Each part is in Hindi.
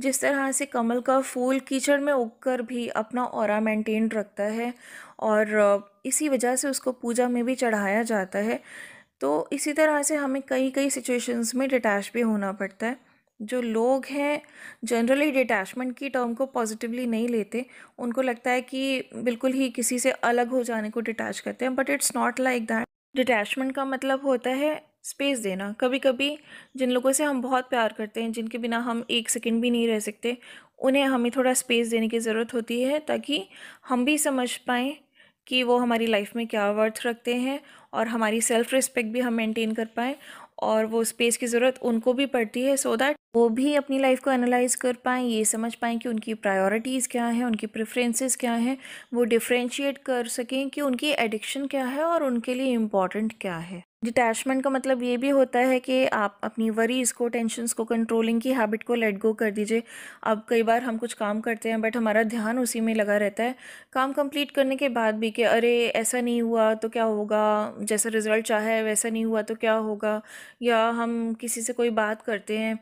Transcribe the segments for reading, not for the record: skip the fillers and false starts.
जिस तरह से कमल का फूल कीचड़ में उगकर भी अपना ऑरा मेंटेन रखता है और इसी वजह से उसको पूजा में भी चढ़ाया जाता है। तो इसी तरह से हमें कई कई सिचुएशंस में डिटैच भी होना पड़ता है। जो लोग हैं जनरली डिटैचमेंट की टर्म को पॉजिटिवली नहीं लेते, उनको लगता है कि बिल्कुल ही किसी से अलग हो जाने को डिटैच करते हैं, but it's not like that. Detachment का मतलब होता है स्पेस देना। कभी कभी जिन लोगों से हम बहुत प्यार करते हैं, जिनके बिना हम एक सेकंड भी नहीं रह सकते, उन्हें हमें थोड़ा स्पेस देने की ज़रूरत होती है ताकि हम भी समझ पाएँ कि वो हमारी लाइफ में क्या वर्थ रखते हैं और हमारी सेल्फ रिस्पेक्ट भी हम मेंटेन कर पाएँ। और वो स्पेस की ज़रूरत उनको भी पड़ती है सो दैट वो भी अपनी लाइफ को एनालाइज कर पाएँ, ये समझ पाएँ कि उनकी प्रायोरिटीज़ क्या हैं, उनकी प्रेफरेंसेस क्या हैं, वो डिफ्रेंशिएट कर सकें कि उनकी एडिक्शन क्या है और उनके लिए इम्पॉर्टेंट क्या है। डिटैचमेंट का मतलब ये भी होता है कि आप अपनी वरीज़ को, टेंशन्स को, कंट्रोलिंग की हैबिट को लेट गो कर दीजिए। अब कई बार हम कुछ काम करते हैं बट हमारा ध्यान उसी में लगा रहता है, काम कंप्लीट करने के बाद भी कि अरे ऐसा नहीं हुआ तो क्या होगा, जैसा रिज़ल्ट चाहा है वैसा नहीं हुआ तो क्या होगा। या हम किसी से कोई बात करते हैं,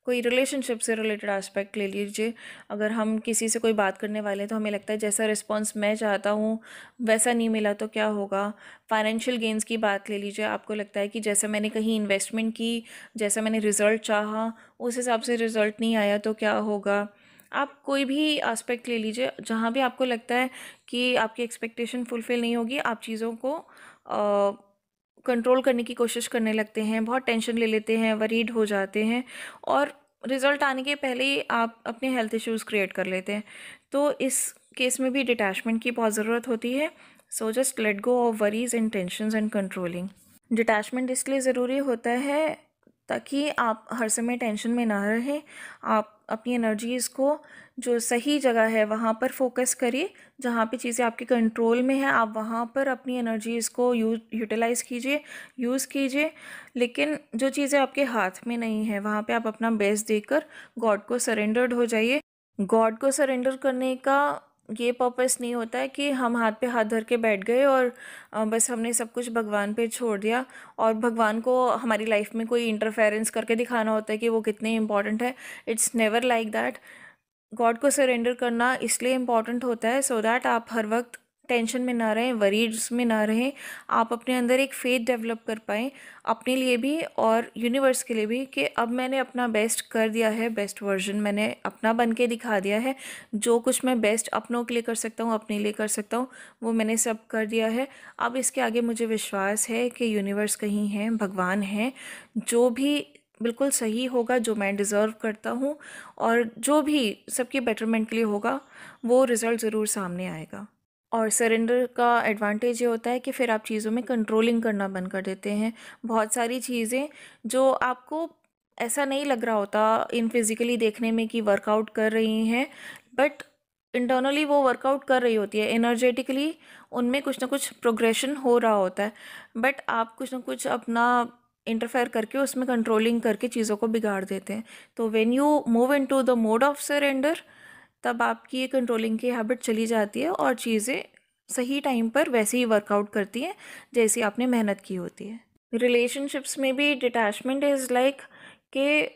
कोई रिलेशनशिप से रिलेटेड एस्पेक्ट ले लीजिए, अगर हम किसी से कोई बात करने वाले हैं तो हमें लगता है जैसा रिस्पॉन्स मैं चाहता हूँ वैसा नहीं मिला तो क्या होगा। फाइनेंशियल गेंस की बात ले लीजिए, आपको लगता है कि जैसा मैंने कहीं इन्वेस्टमेंट की, जैसा मैंने रिज़ल्ट चाहा उस हिसाब से रिज़ल्ट नहीं आया तो क्या होगा। आप कोई भी एस्पेक्ट ले लीजिए, जहाँ भी आपको लगता है कि आपकी एक्सपेक्टेशन फुलफ़िल नहीं होगी, आप चीज़ों को कंट्रोल करने की कोशिश करने लगते हैं, बहुत टेंशन ले लेते हैं, वरीड हो जाते हैं और रिज़ल्ट आने के पहले ही आप अपने हेल्थ इश्यूज़ क्रिएट कर लेते हैं। तो इस केस में भी डिटैचमेंट की बहुत ज़रूरत होती है। So just let go of worries and tensions and controlling. Detachment इसलिए ज़रूरी होता है ताकि आप हर समय टेंशन में ना रहें। आप अपनी एनर्जीज़ को जो सही जगह है वहाँ पर फोकस करिए, जहाँ पे चीज़ें आपके कंट्रोल में हैं आप वहाँ पर अपनी एनर्जीज़ को यूटिलाइज़ कीजिए, यूज़ कीजिए। लेकिन जो चीज़ें आपके हाथ में नहीं है वहाँ पे आप अपना बेस्ट देकर गॉड को सरेंडर्ड हो जाइए। गॉड को सरेंडर करने का ये पर्पस नहीं होता है कि हम हाथ पे हाथ धर के बैठ गए और बस हमने सब कुछ भगवान पे छोड़ दिया और भगवान को हमारी लाइफ में कोई इंटरफेरेंस करके दिखाना होता है कि वो कितने इंपॉर्टेंट है। It's never like that. God को सरेंडर करना इसलिए इम्पॉर्टेंट होता है सो दैट आप हर वक्त टेंशन में ना रहें, वरीज में ना रहें। आप अपने अंदर एक फेथ डेवलप कर पाएँ अपने लिए भी और यूनिवर्स के लिए भी कि अब मैंने अपना बेस्ट कर दिया है, बेस्ट वर्जन मैंने अपना बन के दिखा दिया है। जो कुछ मैं बेस्ट अपनों के लिए कर सकता हूँ, अपने लिए कर सकता हूँ, वो मैंने सब कर दिया है। अब इसके आगे मुझे विश्वास है कि यूनिवर्स कहीं है, भगवान है, जो भी बिल्कुल सही होगा, जो मैं डिज़र्व करता हूँ और जो भी सबके बेटरमेंट के लिए होगा वो रिज़ल्ट ज़रूर सामने आएगा। और सरेंडर का एडवांटेज ये होता है कि फिर आप चीज़ों में कंट्रोलिंग करना बंद कर देते हैं। बहुत सारी चीज़ें जो आपको ऐसा नहीं लग रहा होता इन फिज़िकली देखने में कि वर्कआउट कर रही हैं, बट इंटरनली वो वर्कआउट कर रही होती है, एनर्जेटिकली उनमें कुछ ना कुछ प्रोग्रेशन हो रहा होता है, बट आप कुछ ना कुछ अपना इंटरफेयर करके उसमें कंट्रोलिंग करके चीज़ों को बिगाड़ देते हैं। तो when you move into the mode of surrender, तब आपकी ये कंट्रोलिंग की हैबिट चली जाती है और चीज़ें सही टाइम पर वैसे ही वर्कआउट करती हैं जैसी आपने मेहनत की होती है। रिलेशनशिप्स में भी डिटैचमेंट इज़ लाइक कि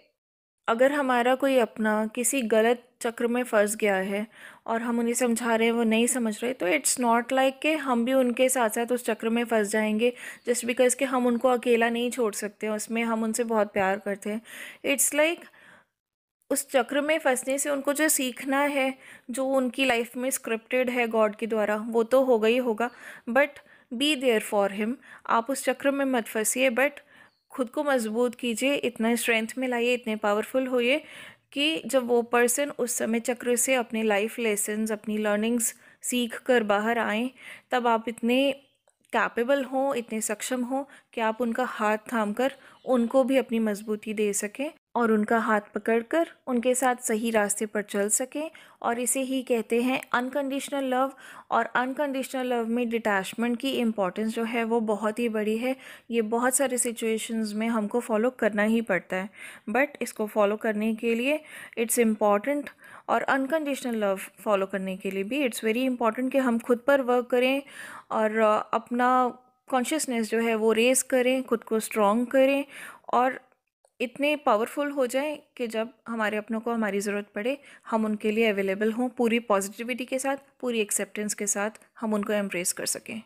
अगर हमारा कोई अपना किसी गलत चक्र में फंस गया है और हम उन्हें समझा रहे हैं वो नहीं समझ रहे, तो इट्स नॉट लाइक कि हम भी उनके साथ साथ उस चक्र में फंस जाएंगे जस्ट बिकॉज कि हम उनको अकेला नहीं छोड़ सकते, उसमें हम उनसे बहुत प्यार करते हैं। इट्स लाइक उस चक्र में फंसने से उनको जो सीखना है, जो उनकी लाइफ में स्क्रिप्टेड है गॉड के द्वारा, वो तो होगा ही होगा, but be there for him. आप उस चक्र में मत फंसिए, बट खुद को मजबूत कीजिए, इतना स्ट्रेंथ में लाइए, इतने पावरफुल होइए कि जब वो पर्सन उस समय चक्र से अपने लाइफ लेसन्स, अपनी लर्निंग्स सीख कर बाहर आएँ, तब आप इतने कैपेबल हों, इतने सक्षम हों कि आप उनका हाथ थामकर उनको भी अपनी मजबूती दे सकें और उनका हाथ पकड़कर उनके साथ सही रास्ते पर चल सकें। और इसे ही कहते हैं अनकंडीशनल लव। और अनकंडीशनल लव में डिटैचमेंट की इम्पॉर्टेंस जो है वो बहुत ही बड़ी है। ये बहुत सारे सिचुएशंस में हमको फॉलो करना ही पड़ता है, बट इसको फॉलो करने के लिए इट्स इम्पॉर्टेंट, और अनकंडीशनल लव फॉलो करने के लिए भी इट्स वेरी इंपॉर्टेंट कि हम खुद पर वर्क करें और अपना कॉन्शियसनेस जो है वो रेज़ करें, खुद को स्ट्रॉन्ग करें और इतने पावरफुल हो जाएं कि जब हमारे अपनों को हमारी ज़रूरत पड़े हम उनके लिए अवेलेबल हों, पूरी पॉजिटिविटी के साथ, पूरी एक्सेप्टेंस के साथ हम उनको एम्ब्रेस कर सकें।